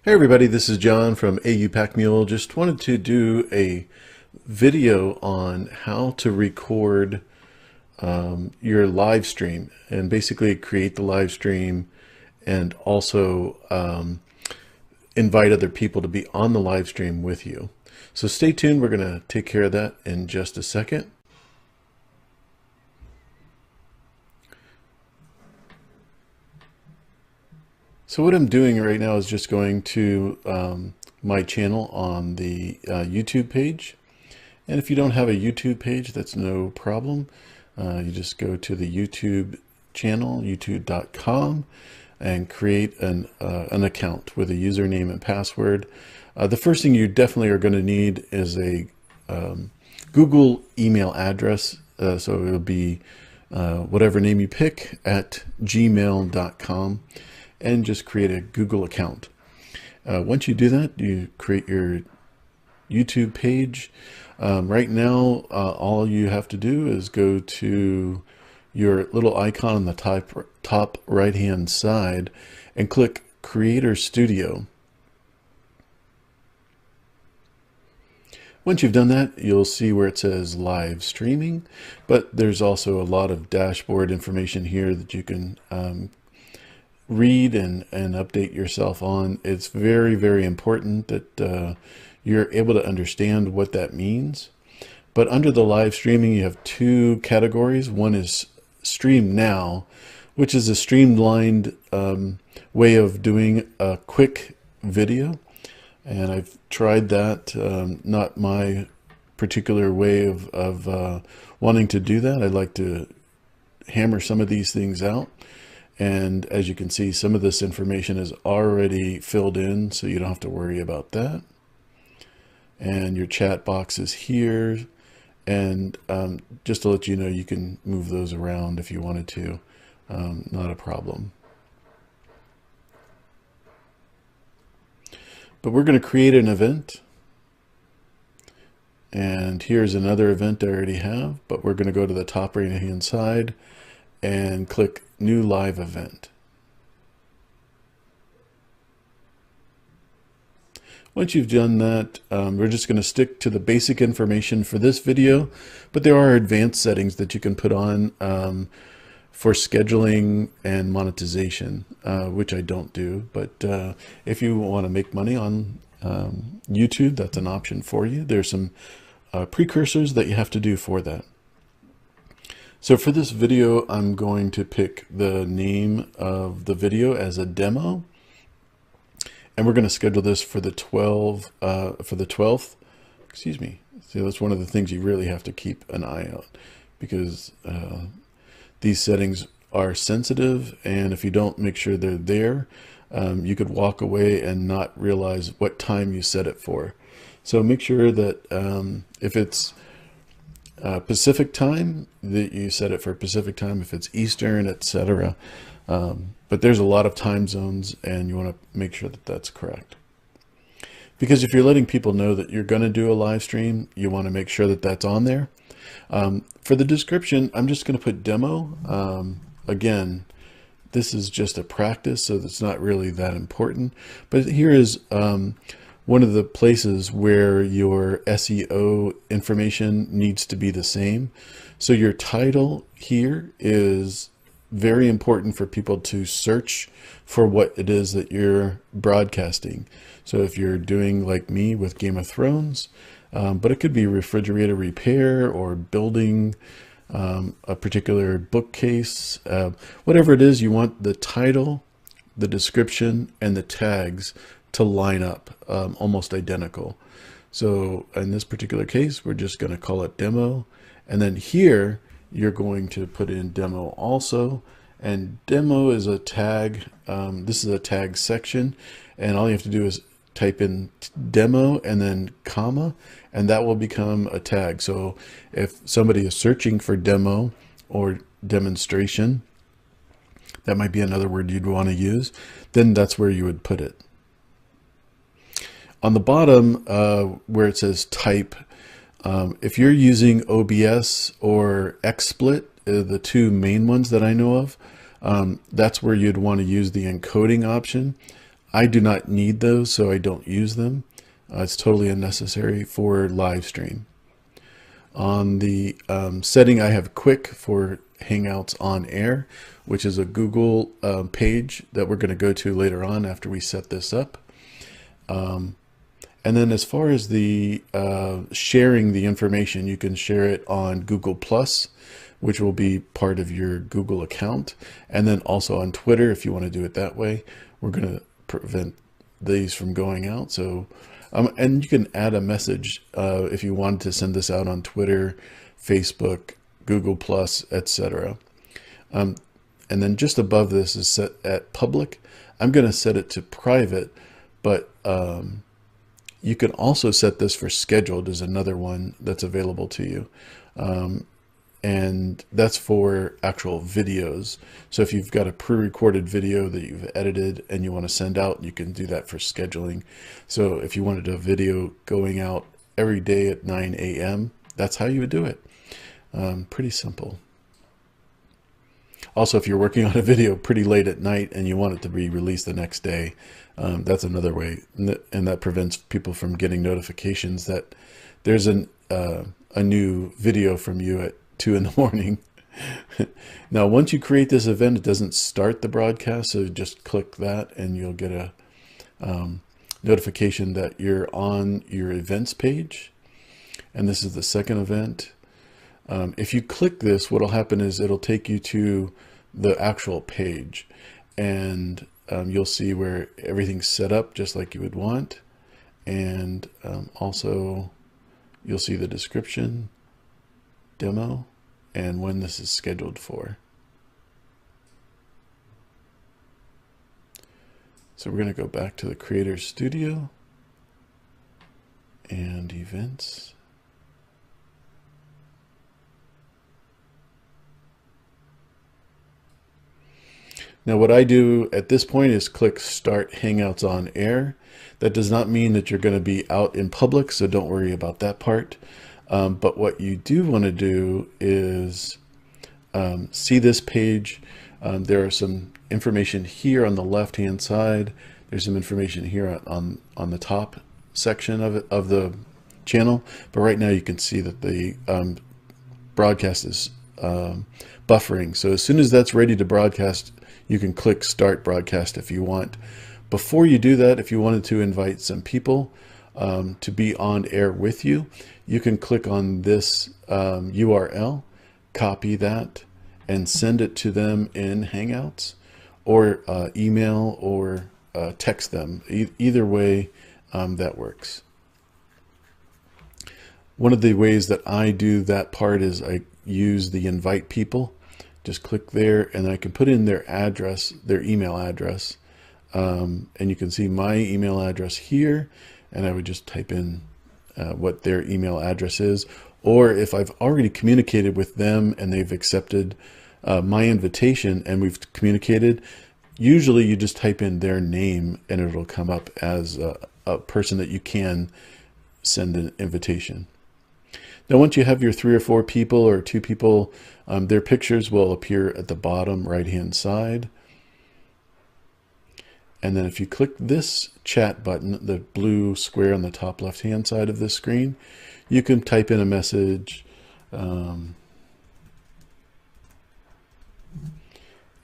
Hey everybody, this is John from AU Pack Mule. Just wanted to do a video on how to record your live stream and basically create the live stream and also invite other people to be on the live stream with you. So stay tuned, we're going to take care of that in just a second. So what I'm doing right now is just going to my channel on the YouTube page. And if you don't have a YouTube page, that's no problem. You just go to the YouTube channel, youtube.com, and create an account with a username and password. The first thing you definitely are going to need is a Google email address. So it'll be whatever name you pick at gmail.com. And just create a Google account. Once you do that, you create your YouTube page. Right now, all you have to do is go to your little icon on the top right-hand side and click Creator Studio. Once you've done that, you'll see where it says live streaming, but there's also a lot of dashboard information here that you can read and update yourself on. It's very, very important that you're able to understand what that means. But under the live streaming, you have two categories. One is Stream Now, which is a streamlined way of doing a quick video. And I've tried that, not my particular way of wanting to do that. I'd like to hammer some of these things out. And as you can see, some of this information is already filled in, so you don't have to worry about that. And your chat box is here. And just to let you know, you can move those around if you wanted to. Not a problem. But we're going to create an event. And here's another event I already have, but we're going to go to the top right-hand side and click New Live Event. Once you've done that, we're just going to stick to the basic information for this video, but there are advanced settings that you can put on for scheduling and monetization, which I don't do. But if you want to make money on YouTube, that's an option for you. There's some precursors that you have to do for that. So for this video, I'm going to pick the name of the video as a demo, and we're going to schedule this for the 12th. Excuse me. So that's one of the things you really have to keep an eye out, because these settings are sensitive, and if you don't make sure they're there, you could walk away and not realize what time you set it for. So make sure that if it's Pacific time, that you set it for Pacific time, if it's Eastern, etc. But there's a lot of time zones, and you want to make sure that that's correct. Because if you're letting people know that you're going to do a live stream, you want to make sure that that's on there. For the description, I'm just going to put demo. Again, this is just a practice, so that's not really that important. But here is one of the places where your SEO information needs to be the same. So your title here is very important for people to search for what it is that you're broadcasting. So if you're doing like me with Game of Thrones, but it could be refrigerator repair or building a particular bookcase, whatever it is, you want the title, the description, and the tags to line up almost identical. So in this particular case, we're just going to call it demo. And then here, you're going to put in demo also. And demo is a tag. This is a tag section. And all you have to do is type in demo and then comma, and that will become a tag. So if somebody is searching for demo or demonstration, that might be another word you'd want to use, then that's where you would put it. On the bottom where it says type, if you're using OBS or XSplit, the two main ones that I know of, that's where you'd want to use the encoding option. I do not need those, so I don't use them. It's totally unnecessary for live stream. On the setting, I have quick for Hangouts on Air, which is a Google page that we're going to go to later on after we set this up. And then as far as the sharing the information, you can share it on Google Plus, which will be part of your Google account. And then also on Twitter, if you want to do it that way. We're going to prevent these from going out. So, and you can add a message if you wanted to send this out on Twitter, Facebook, Google Plus, etc. And then just above this is set at public. I'm going to set it to private, but you can also set this for scheduled is another one that's available to you. And that's for actual videos. So if you've got a pre-recorded video that you've edited and you want to send out, you can do that for scheduling. So if you wanted a video going out every day at 9 a.m., that's how you would do it. Pretty simple. Also, if you're working on a video pretty late at night and you want it to be released the next day, that's another way. And that prevents people from getting notifications that there's a new video from you at 2 in the morning. Now, once you create this event, it doesn't start the broadcast. So just click that and you'll get a notification that you're on your events page. And this is the second event. If you click this, what'll happen is it'll take you to the actual page, and you'll see where everything's set up just like you would want. And also you'll see the description, demo, and when this is scheduled for. So we're going to go back to the Creator Studio and events. Now what I do at this point is click Start Hangouts on Air. That does not mean that you're going to be out in public, so don't worry about that part. But what you do want to do is see this page. There are some information here on the left hand side. There's some information here on the top section of the channel. But right now you can see that the broadcast is buffering. So as soon as that's ready to broadcast, you can click Start Broadcast if you want. Before you do that, if you wanted to invite some people to be on air with you, you can click on this URL, copy that, and send it to them in Hangouts, or email or text them. Either way, that works. One of the ways that I do that part is I use the invite people. Just click there and I can put in their address, their email address. And you can see my email address here, and I would just type in what their email address is. Or if I've already communicated with them and they've accepted my invitation and we've communicated, usually you just type in their name and it'll come up as a person that you can send an invitation. Now, once you have your 3 or 4 people or 2 people, their pictures will appear at the bottom right-hand side. And then if you click this chat button, the blue square on the top left-hand side of this screen, you can type in a message. And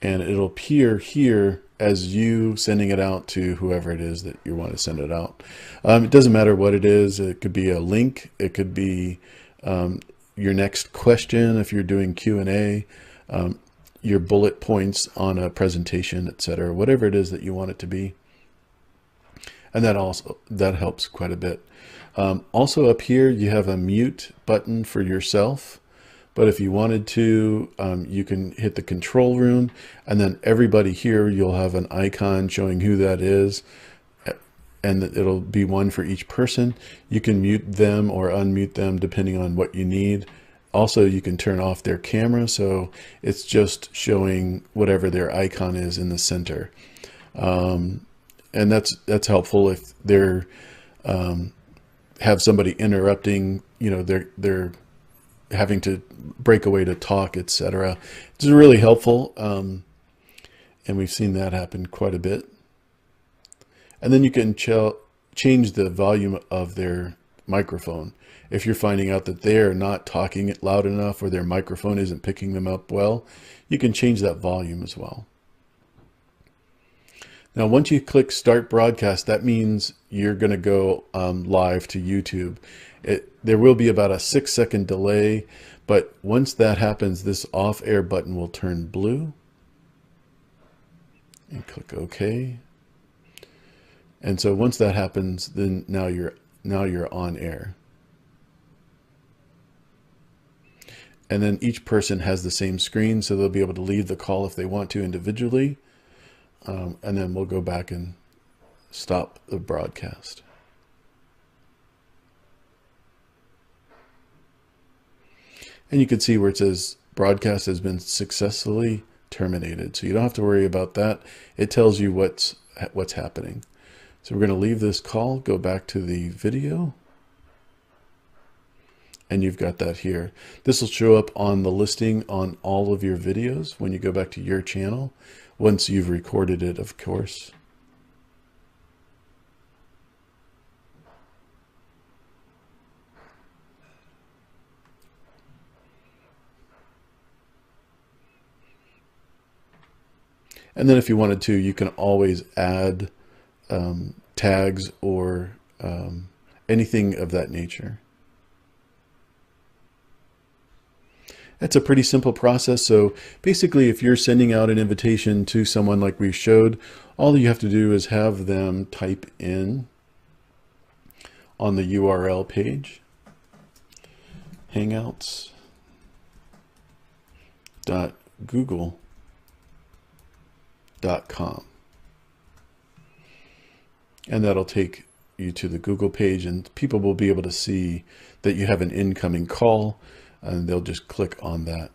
it'll appear here as you sending it out to whoever it is that you want to send it out. It doesn't matter what it is. It could be a link. It could be your next question if you're doing Q&A, your bullet points on a presentation, etc., whatever it is that you want it to be. And that helps quite a bit. Also up here you have a mute button for yourself, but if you wanted to, you can hit the control room, and then everybody here, you'll have an icon showing who that is, and it'll be one for each person. You can mute them or unmute them depending on what you need. Also, you can turn off their camera, so it's just showing whatever their icon is in the center. And that's helpful if they're have somebody interrupting, you know, they're having to break away to talk, etc. It's really helpful, and we've seen that happen quite a bit. And then you can change the volume of their microphone. If you're finding out that they're not talking it loud enough or their microphone isn't picking them up well, you can change that volume as well. Now, once you click Start Broadcast, that means you're going to go live to YouTube. There will be about a 6-second delay, but once that happens, this off-air button will turn blue. And click OK. And so once that happens, then now you're on air. And then each person has the same screen, so they'll be able to leave the call if they want to individually. And then we'll go back and stop the broadcast. And you can see where it says broadcast has been successfully terminated. So you don't have to worry about that. It tells you what's happening. So we're going to leave this call, go back to the video. And you've got that here. This will show up on the listing on all of your videos when you go back to your channel, once you've recorded it, of course. And then if you wanted to, you can always add tags or anything of that nature. That's a pretty simple process. So basically, if you're sending out an invitation to someone like we showed, all you have to do is have them type in on the URL page, hangouts.google.com. And that'll take you to the Google page, and people will be able to see that you have an incoming call, and they'll just click on that.